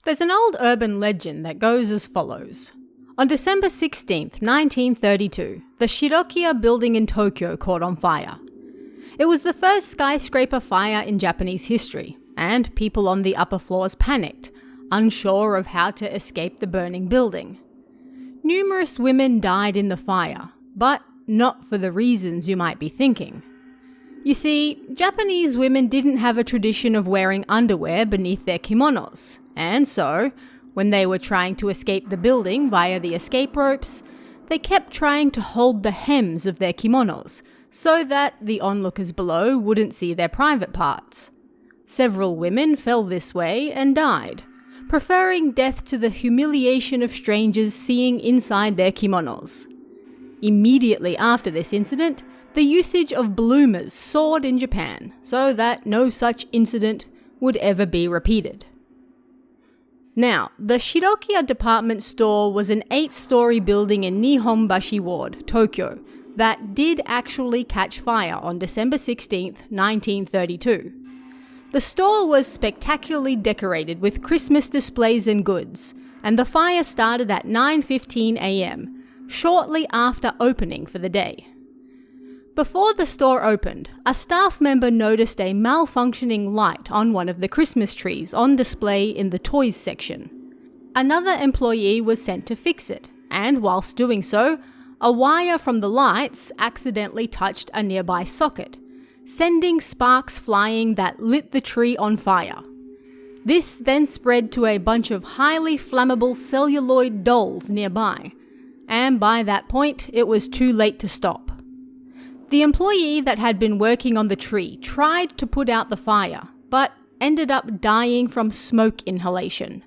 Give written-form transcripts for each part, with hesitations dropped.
There's an old urban legend that goes as follows. On December 16th, 1932, the Shirokiya building in Tokyo caught on fire. It was the first skyscraper fire in Japanese history, and people on the upper floors panicked, unsure of how to escape the burning building. Numerous women died in the fire, but not for the reasons you might be thinking. You see, Japanese women didn't have a tradition of wearing underwear beneath their kimonos, and so, when they were trying to escape the building via the escape ropes, they kept trying to hold the hems of their kimonos so that the onlookers below wouldn't see their private parts. Several women fell this way and died, preferring death to the humiliation of strangers seeing inside their kimonos. Immediately after this incident, the usage of bloomers soared in Japan so that no such incident would ever be repeated. Now, the Shirokiya department store was an 8-story building in Nihonbashi Ward, Tokyo, that did actually catch fire on December 16th, 1932. The store was spectacularly decorated with Christmas displays and goods, and the fire started at 9:15 a.m., shortly after opening for the day. Before the store opened, a staff member noticed a malfunctioning light on one of the Christmas trees on display in the toys section. Another employee was sent to fix it, and whilst doing so, a wire from the lights accidentally touched a nearby socket, sending sparks flying that lit the tree on fire. This then spread to a bunch of highly flammable celluloid dolls nearby, and by that point it was too late to stop. The employee that had been working on the tree tried to put out the fire, but ended up dying from smoke inhalation.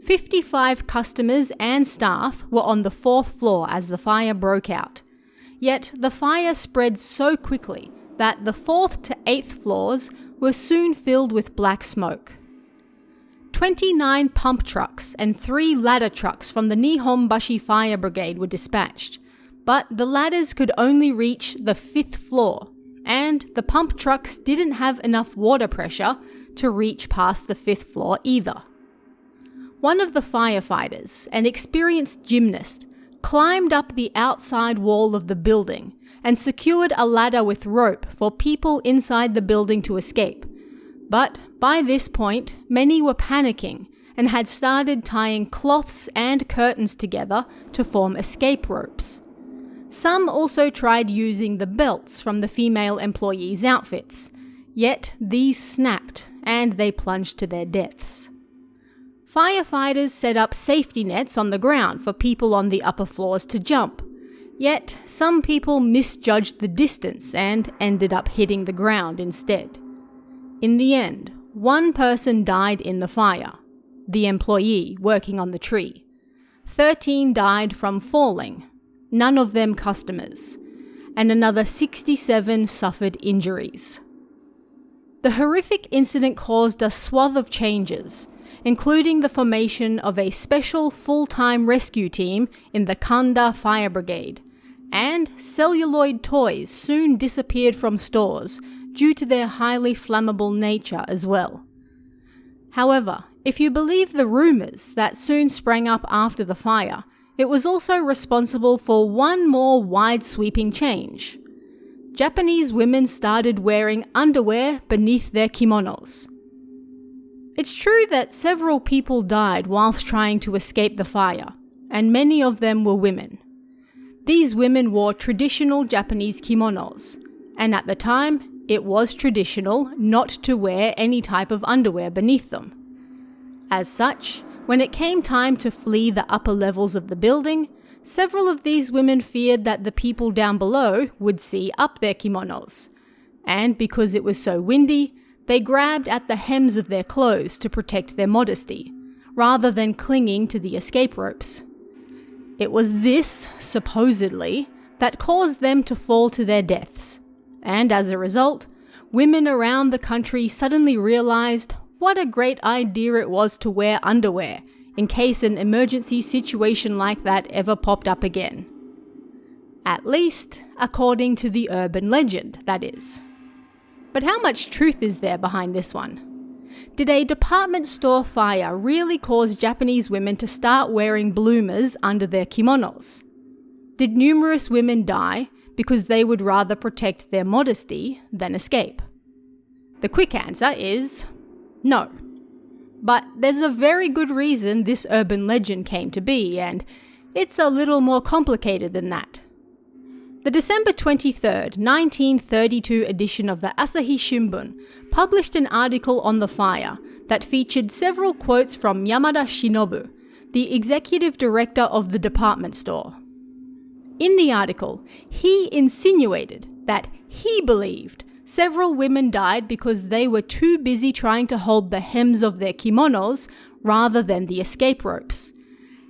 55 customers and staff were on the 4th floor as the fire broke out. Yet the fire spread so quickly that the 4th to 8th floors were soon filled with black smoke. 29 pump trucks and 3 ladder trucks from the Nihonbashi Fire Brigade were dispatched, but the ladders could only reach the 5th floor, and the pump trucks didn't have enough water pressure to reach past the 5th floor either. One of the firefighters, an experienced gymnast, climbed up the outside wall of the building and secured a ladder with rope for people inside the building to escape. But by this point, many were panicking and had started tying cloths and curtains together to form escape ropes. Some also tried using the belts from the female employees' outfits, yet these snapped and they plunged to their deaths. Firefighters set up safety nets on the ground for people on the upper floors to jump, yet some people misjudged the distance and ended up hitting the ground instead. In the end, one person died in the fire, the employee working on the tree. 13 died from falling, none of them customers, and another 67 suffered injuries. The horrific incident caused a swath of changes, including the formation of a special full-time rescue team in the Kanda Fire Brigade, and celluloid toys soon disappeared from stores due to their highly flammable nature as well. However, if you believe the rumours that soon sprang up after the fire, it was also responsible for one more wide-sweeping change. Japanese women started wearing underwear beneath their kimonos. It's true that several people died whilst trying to escape the fire, and many of them were women. These women wore traditional Japanese kimonos, and at the time, it was traditional not to wear any type of underwear beneath them. As such, when it came time to flee the upper levels of the building, several of these women feared that the people down below would see up their kimonos, and because it was so windy, they grabbed at the hems of their clothes to protect their modesty, rather than clinging to the escape ropes. It was this, supposedly, that caused them to fall to their deaths, and as a result, women around the country suddenly realized what a great idea it was to wear underwear in case an emergency situation like that ever popped up again. At least, according to the urban legend, that is. But how much truth is there behind this one? Did a department store fire really cause Japanese women to start wearing bloomers under their kimonos? Did numerous women die because they would rather protect their modesty than escape? The quick answer is no. But there's a very good reason this urban legend came to be, and it's a little more complicated than that. The December 23rd, 1932 edition of the Asahi Shimbun published an article on the fire that featured several quotes from Yamada Shinobu, the executive director of the department store. In the article, he insinuated that he believed several women died because they were too busy trying to hold the hems of their kimonos rather than the escape ropes.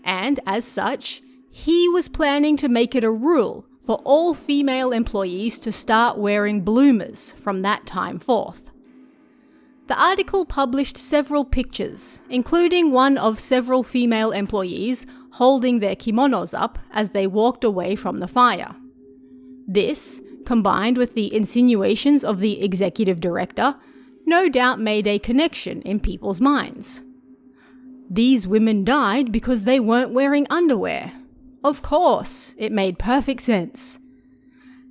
And as such, he was planning to make it a rule for all female employees to start wearing bloomers from that time forth. The article published several pictures, including one of several female employees holding their kimonos up as they walked away from the fire. This, combined with the insinuations of the executive director, no doubt made a connection in people's minds. These women died because they weren't wearing underwear. Of course, it made perfect sense.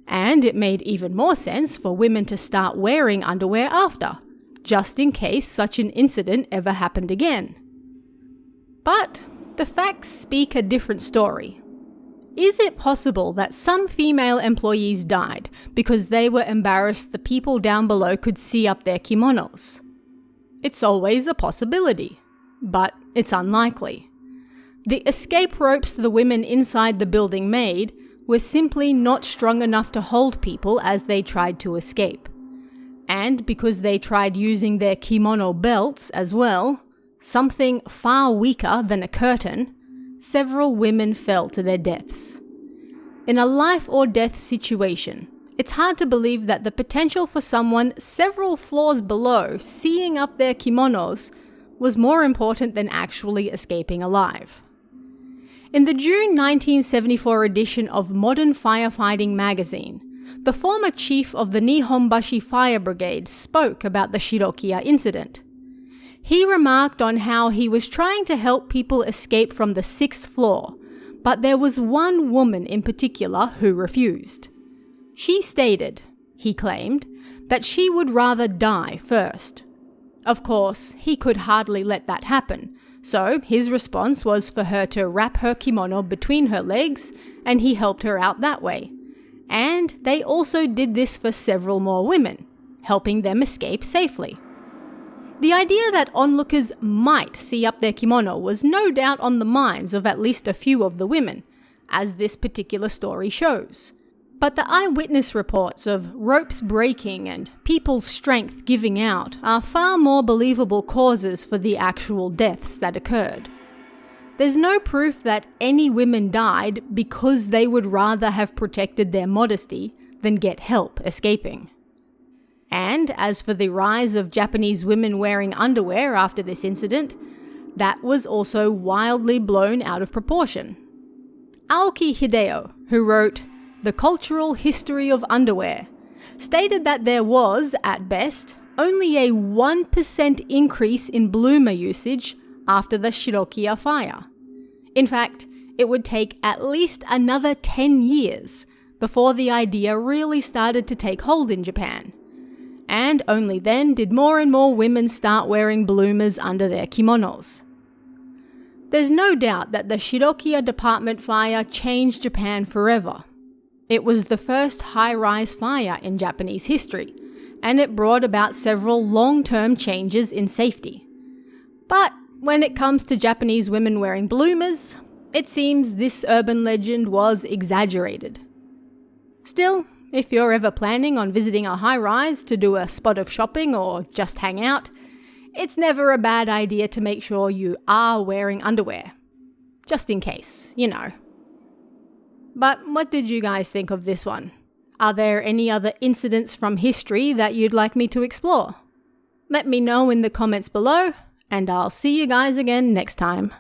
And it made even more sense for women to start wearing underwear after, just in case such an incident ever happened again. But the facts speak a different story. Is it possible that some female employees died because they were embarrassed the people down below could see up their kimonos? It's always a possibility, but it's unlikely. The escape ropes the women inside the building made were simply not strong enough to hold people as they tried to escape. And because they tried using their kimono belts as well, something far weaker than a curtain, several women fell to their deaths. In a life or death situation, it's hard to believe that the potential for someone several floors below seeing up their kimonos was more important than actually escaping alive. In the June 1974 edition of Modern Firefighting magazine, the former chief of the Nihonbashi Fire Brigade spoke about the Shirokiya incident. He remarked on how he was trying to help people escape from the 6th floor, but there was one woman in particular who refused. She stated, he claimed, that she would rather die first. Of course, he could hardly let that happen, so his response was for her to wrap her kimono between her legs, and he helped her out that way. And they also did this for several more women, helping them escape safely. The idea that onlookers might see up their kimono was no doubt on the minds of at least a few of the women, as this particular story shows. But the eyewitness reports of ropes breaking and people's strength giving out are far more believable causes for the actual deaths that occurred. There's no proof that any women died because they would rather have protected their modesty than get help escaping. And as for the rise of Japanese women wearing underwear after this incident, that was also wildly blown out of proportion. Aoki Hideo, who wrote The Cultural History of Underwear, stated that there was, at best, only a 1% increase in bloomer usage after the Shirokiya fire. In fact, it would take at least another 10 years before the idea really started to take hold in Japan. And only then did more and more women start wearing bloomers under their kimonos. There's no doubt that the Shirokiya department fire changed Japan forever. It was the first high-rise fire in Japanese history, and it brought about several long-term changes in safety. But when it comes to Japanese women wearing bloomers, it seems this urban legend was exaggerated. Still, if you're ever planning on visiting a high-rise to do a spot of shopping or just hang out, it's never a bad idea to make sure you are wearing underwear. Just in case, you know. But what did you guys think of this one? Are there any other incidents from history that you'd like me to explore? Let me know in the comments below, and I'll see you guys again next time.